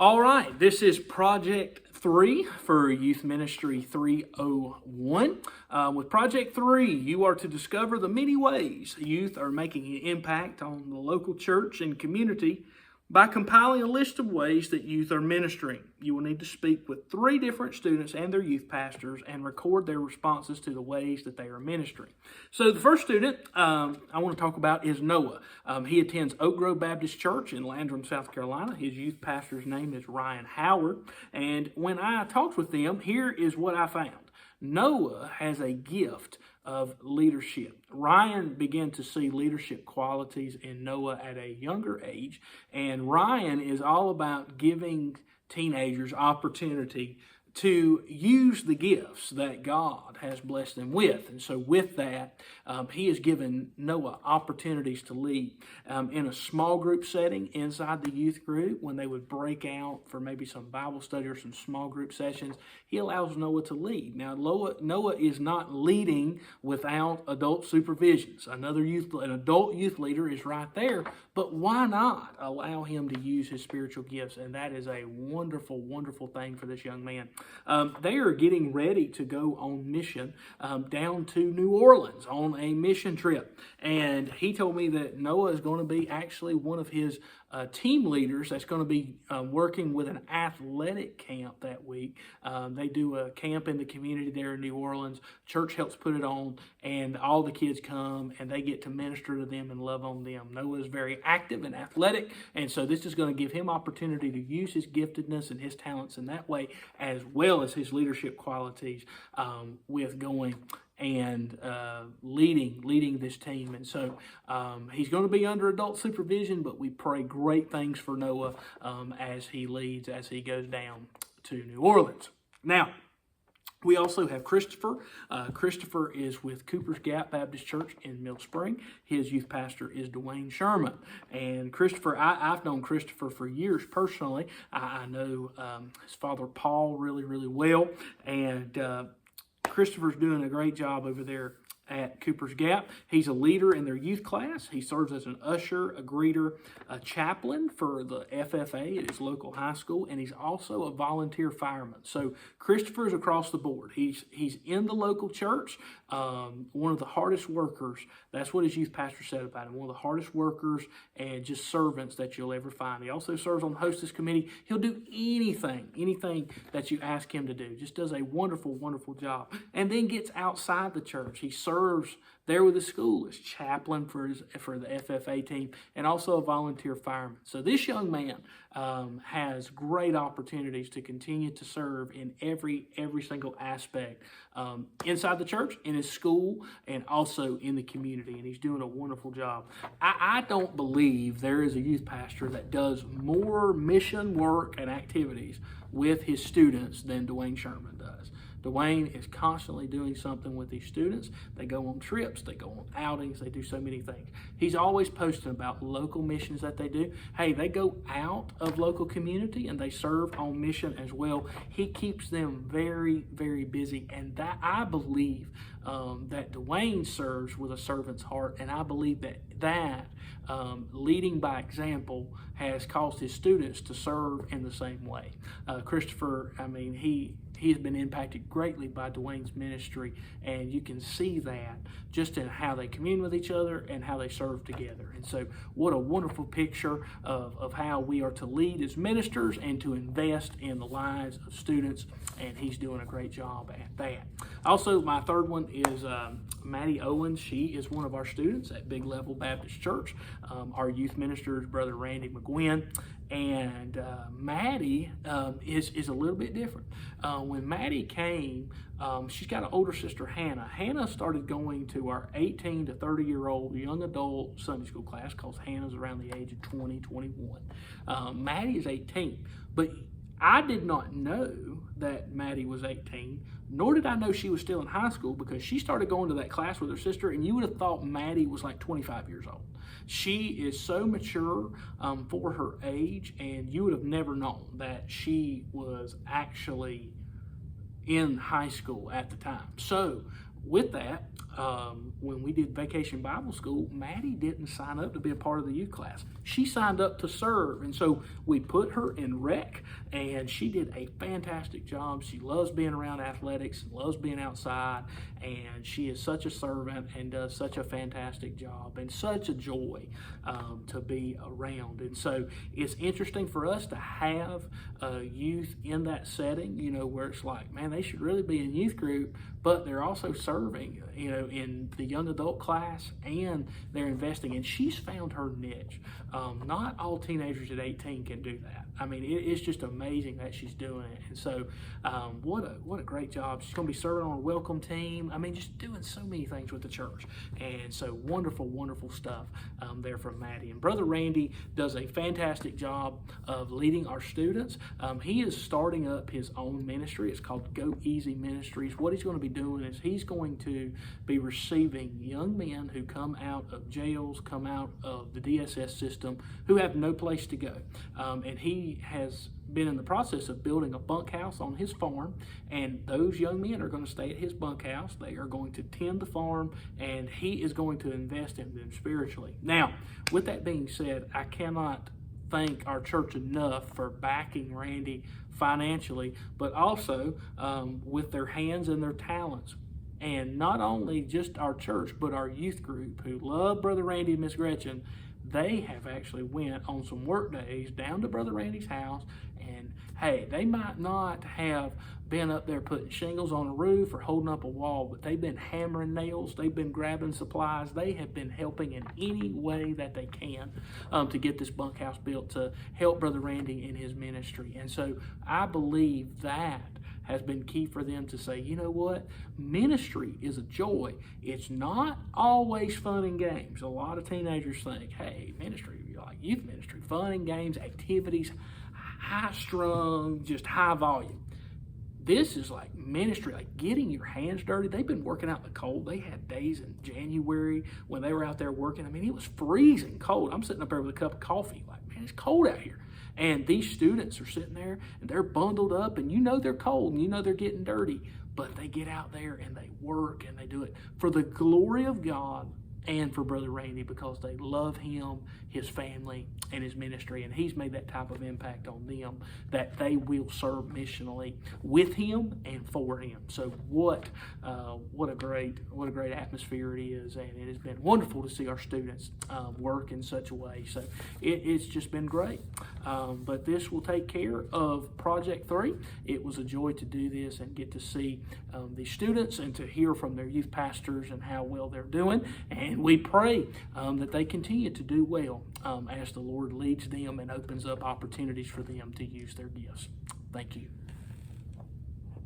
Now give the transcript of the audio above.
All right, this is Project 3 for Youth Ministry 301. With Project 3, you are to discover the many ways youth are making an impact on the local church and community by compiling a list of ways that youth are ministering. You will need to speak with 3 different students and their youth pastors and record their responses to the ways that they are ministering. So the first student I want to talk about is Noah. He attends Oak Grove Baptist Church in Landrum, South Carolina. His youth pastor's name is Ryan Howard. And when I talked with them, here is what I found. Noah has a gift of leadership. Ryan began to see leadership qualities in Noah at a younger age, and Ryan is all about giving teenagers opportunity to use the gifts that God has blessed them with. And so with that, he has given Noah opportunities to lead in a small group setting inside the youth group. When they would break out for maybe some Bible study or some small group sessions, he allows Noah to lead. Now, Noah is not leading without adult supervisions. An adult youth leader is right there, but why not allow him to use his spiritual gifts? And that is a wonderful, wonderful thing for this young man. They are getting ready to go on mission down to New Orleans on a mission trip. And he told me that Noah is going to be actually one of his team leaders that's going to be working with an athletic camp that week. They do a camp in the community there in New Orleans. Church helps put it on, and all the kids come and they get to minister to them and love on them. Noah is very active and athletic, and so this is going to give him opportunity to use his giftedness and his talents in that way, as well as his leadership qualities with going and leading this team. And so he's going to be under adult supervision, but we pray great things for Noah as he leads, as he goes down to New Orleans. Now, we also have Christopher. Christopher is with Cooper's Gap Baptist Church in Mill Spring. His youth pastor is Dwayne Sherman. And Christopher, I've known Christopher for years personally. I know his father Paul really, really well. And Christopher's doing a great job over there at Cooper's Gap. He's a leader in their youth class. He serves as an usher, a greeter, a chaplain for the FFA at his local high school, and he's also a volunteer fireman. So Christopher's across the board. He's in the local church, one of the hardest workers. That's what his youth pastor said about him. One of the hardest workers and just servants that you'll ever find. He also serves on the hostess committee. He'll do anything that you ask him to do. Just does a wonderful, wonderful job. And then gets outside the church. He serves there with the school as chaplain for the FFA team, and also a volunteer fireman. So this young man has great opportunities to continue to serve in every single aspect inside the church, in his school, and also in the community. And he's doing a wonderful job. I don't believe there is a youth pastor that does more mission work and activities with his students than Dwayne Sherman does. Dwayne is constantly doing something with these students. They go on trips, they go on outings, they do so many things. He's always posting about local missions that they do. Hey, they go out of local community and they serve on mission as well. He keeps them very, very busy, and that I believe that Dwayne serves with a servant's heart, and I believe that leading by example has caused his students to serve in the same way. Christopher, he has been impacted greatly by Dwayne's ministry, and you can see that just in how they commune with each other and how they serve together. And so what a wonderful picture of how we are to lead as ministers and to invest in the lives of students, and he's doing a great job at that. Also, my third one is Maddie Owens. She is one of our students at Big Level Baptist Church. Our youth minister is Brother Randy McGuinn. And Maddie is a little bit different. When Maddie came, she's got an older sister, Hannah. Hannah started going to our 18 to 30-year-old young adult Sunday school class, because Hannah's around the age of 20, 21. Maddie is 18, but I did not know that Maddie was 18, nor did I know she was still in high school, because she started going to that class with her sister, and you would have thought Maddie was like 25 years old. She is so mature for her age, and you would have never known that she was actually in high school at the time. So with that, when we did Vacation Bible School, Maddie didn't sign up to be a part of the youth class. She signed up to serve. And so we put her in rec, and she did a fantastic job. She loves being around athletics, loves being outside, and she is such a servant and does such a fantastic job and such a joy to be around. And so it's interesting for us to have youth in that setting, where it's like, man, they should really be in youth group, but they're also serving, in the young adult class, and they're investing. And she's found her niche. Not all teenagers at 18 can do that. I mean, it's just amazing that she's doing it. And so what a great job. She's going to be serving on a welcome team. I mean, just doing so many things with the church. And so wonderful, wonderful stuff there from Maddie. And Brother Randy does a fantastic job of leading our students. He is starting up his own ministry. It's called Go Easy Ministries. What he's going to be doing is he's going to be receiving young men who come out of jails, come out of the DSS system, who have no place to go. And he has been in the process of building a bunkhouse on his farm, and those young men are going to stay at his bunkhouse. They are going to tend the farm, and he is going to invest in them spiritually. Now, with that being said, I cannot thank our church enough for backing Randy financially, but also with their hands and their talents. And not only just our church, but our youth group who love Brother Randy and Miss Gretchen. They have actually went on some work days down to Brother Randy's house, and hey, they might not have been up there putting shingles on a roof or holding up a wall, but they've been hammering nails, they've been grabbing supplies, they have been helping in any way that they can to get this bunkhouse built to help Brother Randy in his ministry. And so I believe that has been key for them to say, you know what, ministry is a joy. It's not always fun and games. A lot of teenagers think, hey, ministry, like youth ministry, fun and games, activities, high strung, just high volume. This is like ministry, like getting your hands dirty. They've been working out in the cold. They had days in January when they were out there working. I mean, it was freezing cold. I'm sitting up there with a cup of coffee, like, man, it's cold out here. And these students are sitting there and they're bundled up, and they're cold and they're getting dirty, but they get out there and they work and they do it for the glory of God and for Brother Randy, because they love him, his family, and his ministry. And he's made that type of impact on them that they will serve missionally with him and for him. So what a great atmosphere it is, and it has been wonderful to see our students work in such a way. So it's just been great. But this will take care of Project 3. It was a joy to do this and get to see the students and to hear from their youth pastors and how well they're doing. And we pray that they continue to do well as the Lord leads them and opens up opportunities for them to use their gifts. Thank you.